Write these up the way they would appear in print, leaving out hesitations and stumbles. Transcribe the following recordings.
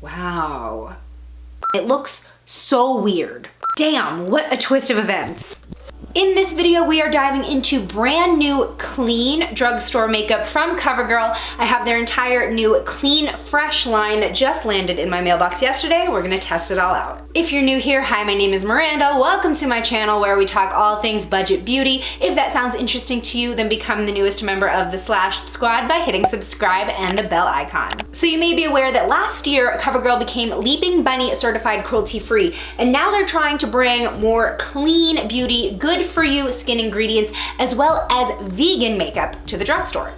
Wow. It looks so weird. Damn, what a twist of events. In this video, we are diving into brand new clean drugstore makeup from Covergirl. I have their entire new Clean Fresh line that just landed in my mailbox yesterday. We're gonna test it all out. If you're new here, hi, my name is Miranda. Welcome to my channel where we talk all things budget beauty. If that sounds interesting to you, then become the newest member of the Slash Squad by hitting subscribe and the bell icon. So you may be aware that last year, Covergirl became Leaping Bunny certified cruelty-free, and now they're trying to bring more clean beauty, good for you skin ingredients, as well as vegan makeup to the drugstore.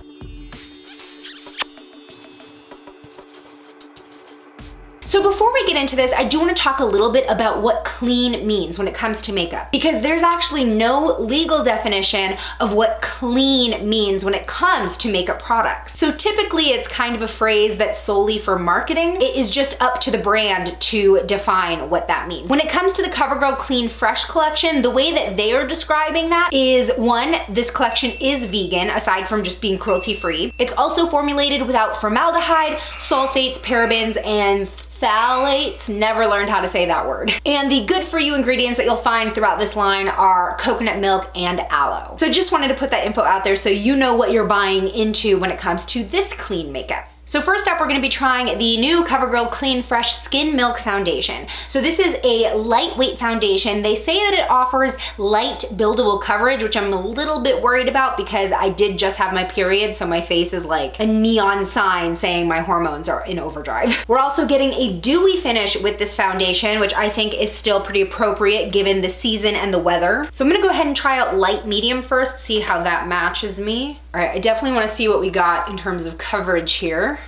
So before we get into this, I do want to talk a little bit about what clean means when it comes to makeup, because there's actually no legal definition of what clean means when it comes to makeup products. So typically it's kind of a phrase that's solely for marketing. It is just up to the brand to define what that means. When it comes to the Covergirl Clean Fresh Collection, the way that they are describing that is, one, this collection is vegan, aside from just being cruelty-free. It's also formulated without formaldehyde, sulfates, parabens, and phthalates, never learned how to say that word. And the good for you ingredients that you'll find throughout this line are coconut milk and aloe. So just wanted to put that info out there so you know what you're buying into when it comes to this clean makeup. So first up, we're gonna be trying the new Covergirl Clean Fresh Skin Milk Foundation. So this is a lightweight foundation. They say that it offers light buildable coverage, which I'm a little bit worried about because I did just have my period, so my face is like a neon sign saying my hormones are in overdrive. We're also getting a dewy finish with this foundation, which I think is still pretty appropriate given the season and the weather. So I'm gonna go ahead and try out light medium first, see how that matches me. All right, I definitely wanna see what we got in terms of coverage here.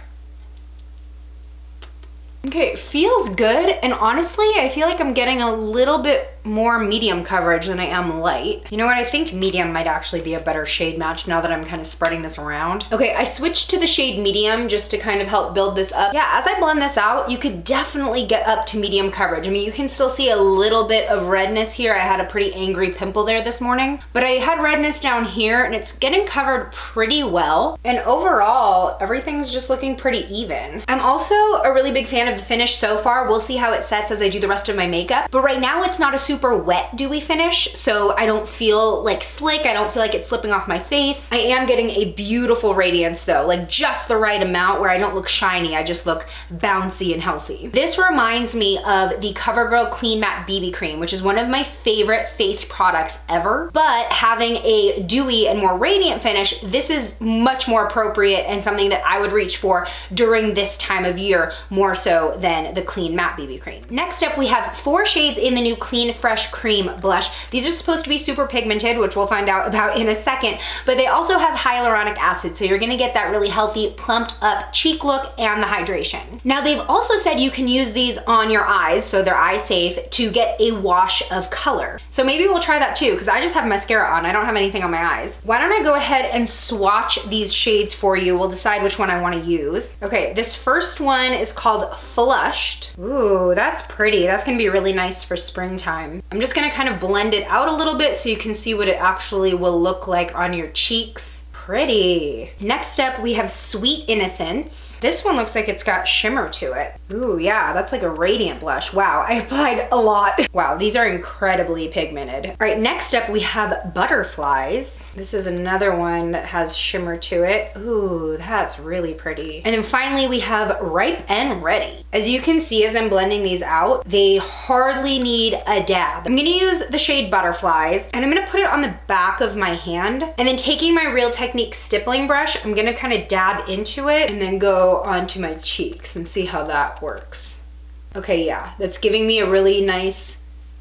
Okay, it feels good, and honestly, I feel like I'm getting a little bit more medium coverage than I am light. You know what, I think medium might actually be a better shade match now that I'm kind of spreading this around. Okay, I switched to the shade medium just to kind of help build this up. Yeah, as I blend this out, you could definitely get up to medium coverage. I mean, you can still see a little bit of redness here. I had a pretty angry pimple there this morning, but I had redness down here, and it's getting covered pretty well. And overall, everything's just looking pretty even. I'm also a really big fan of the finish so far. We'll see how it sets as I do the rest of my makeup, but right now it's not a super wet dewy finish, so I don't feel like slick. I don't feel like it's slipping off my face. I am getting a beautiful radiance though, like just the right amount where I don't look shiny, I just look bouncy and healthy. This reminds me of the Covergirl Clean Matte BB Cream, which is one of my favorite face products ever, but having a dewy and more radiant finish, this is much more appropriate and something that I would reach for during this time of year more so than the Clean Matte BB Cream. Next up, we have 4 shades in the new Clean Fresh Cream Blush. These are supposed to be super pigmented, which we'll find out about in a second, but they also have hyaluronic acid, so you're gonna get that really healthy, plumped up cheek look and the hydration. Now, they've also said you can use these on your eyes, so they're eye safe, to get a wash of color. So maybe we'll try that too, because I just have mascara on. I don't have anything on my eyes. Why don't I go ahead and swatch these shades for you? We'll decide which one I wanna use. Okay, this first one is called Flushed. Ooh, that's pretty. That's gonna be really nice for springtime. I'm just gonna kind of blend it out a little bit so you can see what it actually will look like on your cheeks. Pretty. Next up, we have Sweet Innocence. This one looks like it's got shimmer to it. Ooh, yeah, that's like a radiant blush. Wow, I applied a lot. Wow, these are incredibly pigmented. All right, next up we have Butterflies. This is another one that has shimmer to it. Ooh, that's really pretty. And then finally we have Ripe and Ready. As you can see, as I'm blending these out, they hardly need a dab. I'm gonna use the shade Butterflies, and I'm gonna put it on the back of my hand, and then taking my Real Technique stippling brush, I'm gonna kind of dab into it and then go onto my cheeks and see how that works. Okay, yeah, that's giving me a really nice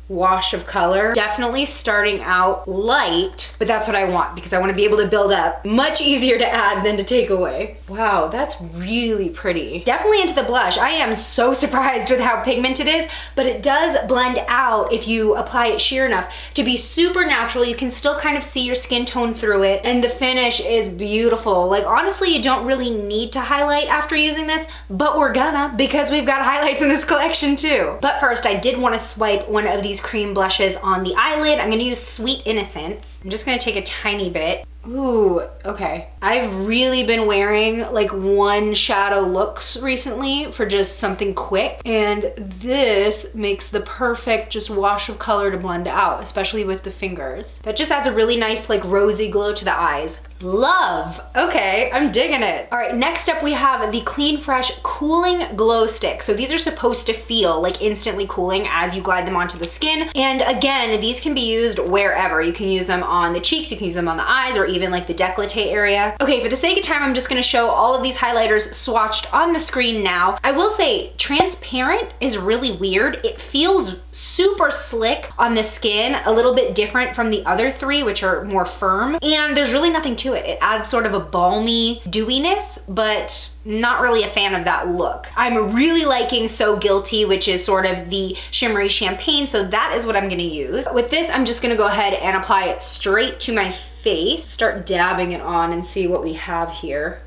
wash of color. Definitely starting out light, but that's what I want because I want to be able to build up. Much easier to add than to take away. Wow, that's really pretty. Definitely into the blush. I am so surprised with how pigmented it is, but it does blend out if you apply it sheer enough to be super natural. You can still kind of see your skin tone through it, and the finish is beautiful. Like, honestly, you don't really need to highlight after using this, but we're gonna because we've got highlights in this collection too. But first, I did want to swipe one of these cream blushes on the eyelid. I'm gonna use Sweet Innocence. I'm just gonna take a tiny bit Ooh, okay. I've really been wearing like one shadow looks recently for just something quick, and this makes the perfect just wash of color to blend out, especially with the fingers. That just adds a really nice like rosy glow to the eyes. Love. Okay, I'm digging it. All right, next up we have the Clean Fresh Cooling Glow Stick. So these are supposed to feel like instantly cooling as you glide them onto the skin. And again, these can be used wherever. You can use them on the cheeks, you can use them on the eyes, or even like the décolleté area. Okay, for the sake of time, I'm just gonna show all of these highlighters swatched on the screen now. I will say transparent is really weird. It feels super slick on the skin, a little bit different from the other three, which are more firm. And there's really nothing to it. It adds sort of a balmy dewiness, but not really a fan of that look. I'm really liking So Guilty, which is sort of the shimmery champagne, so that is what I'm gonna use. With this, I'm just gonna go ahead and apply it straight to my face, start dabbing it on and see what we have here.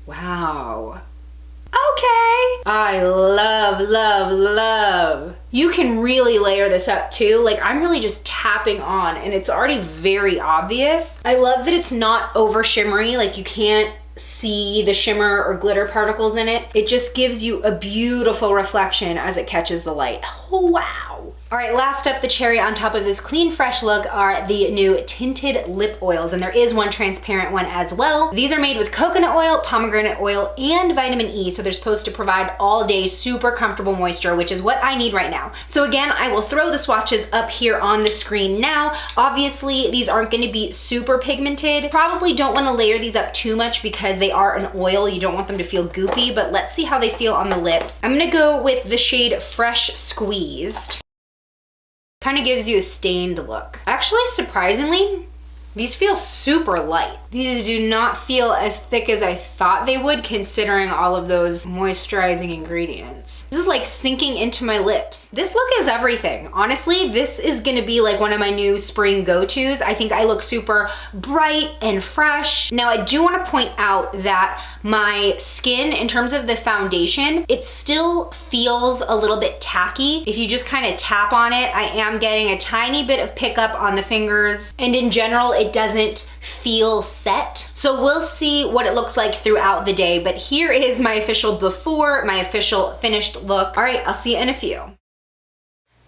Wow. Okay. I love, love, love. You can really layer this up too. Like I'm really just tapping on and it's already very obvious. I love that it's not over shimmery, like you can't see the shimmer or glitter particles in it. It just gives you a beautiful reflection as it catches the light. Oh, wow. All right, last up, the cherry on top of this Clean Fresh look are the new Tinted lip oils, and there is one transparent one as well. These are made with coconut oil, pomegranate oil, and vitamin E, so they're supposed to provide all day super comfortable moisture, which is what I need right now. So again, I will throw the swatches up here on the screen now. Obviously, these aren't gonna be super pigmented. Probably don't wanna layer these up too much because they are an oil. You don't want them to feel goopy, but let's see how they feel on the lips. I'm gonna go with the shade Fresh Squeezed. Kind of gives you a stained look. Actually, surprisingly, these feel super light. These do not feel as thick as I thought they would, considering all of those moisturizing ingredients. This is like sinking into my lips. This look is everything. Honestly, this is gonna be like one of my new spring go-tos. I think I look super bright and fresh. Now, I do wanna point out that my skin, in terms of the foundation, it still feels a little bit tacky. If you just kind of tap on it, I am getting a tiny bit of pickup on the fingers. And in general, it doesn't feel set. So we'll see what it looks like throughout the day, but here is my official before, my official finished look. All right, I'll see you in a few.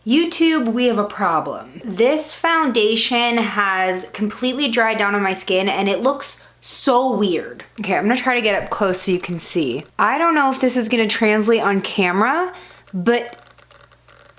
YouTube, we have a problem. This foundation has completely dried down on my skin and it looks so weird. Okay, I'm gonna try to get up close so you can see. I don't know if this is gonna translate on camera, but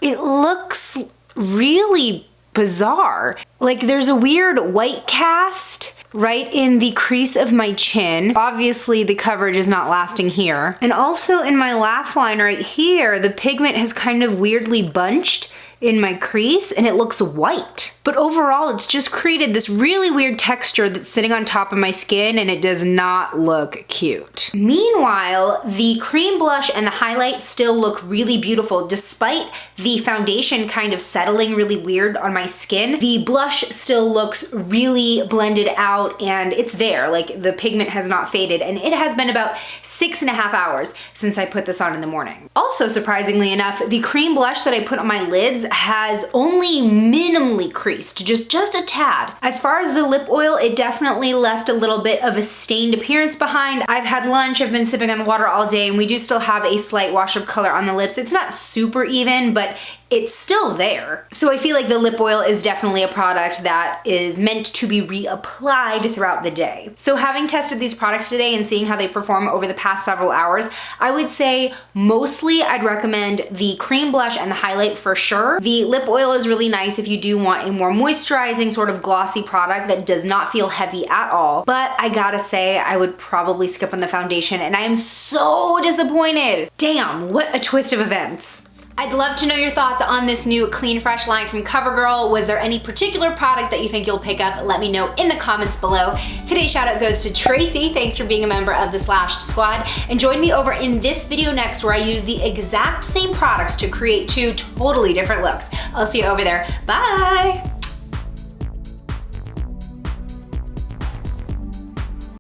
it looks really bizarre. Like there's a weird white cast right in the crease of my chin. Obviously the coverage is not lasting here. And also in my lash line right here, the pigment has kind of weirdly bunched in my crease and it looks white. But overall, it's just created this really weird texture that's sitting on top of my skin and it does not look cute. Meanwhile, the cream blush and the highlight still look really beautiful despite the foundation kind of settling really weird on my skin. The blush still looks really blended out and it's there, like the pigment has not faded, and it has been about 6.5 hours since I put this on in the morning. Also, surprisingly enough, the cream blush that I put on my lids has only minimally creased, just a tad. As far as the lip oil, it definitely left a little bit of a stained appearance behind. I've had lunch, I've been sipping on water all day, and we do still have a slight wash of color on the lips. It's not super even, but it's still there. So I feel like the lip oil is definitely a product that is meant to be reapplied throughout the day. So having tested these products today and seeing how they perform over the past several hours, I would say mostly I'd recommend the cream blush and the highlight for sure. The lip oil is really nice if you do want a more moisturizing sort of glossy product that does not feel heavy at all. But I gotta say, I would probably skip on the foundation and I am so disappointed. Damn, what a twist of events. I'd love to know your thoughts on this new Clean Fresh line from Covergirl. Was there any particular product that you think you'll pick up? Let me know in the comments below. Today's shout out goes to Tracy. Thanks for being a member of the Slashed Squad. And join me over in this video next where I use the exact same products to create 2 totally different looks. I'll see you over there. Bye.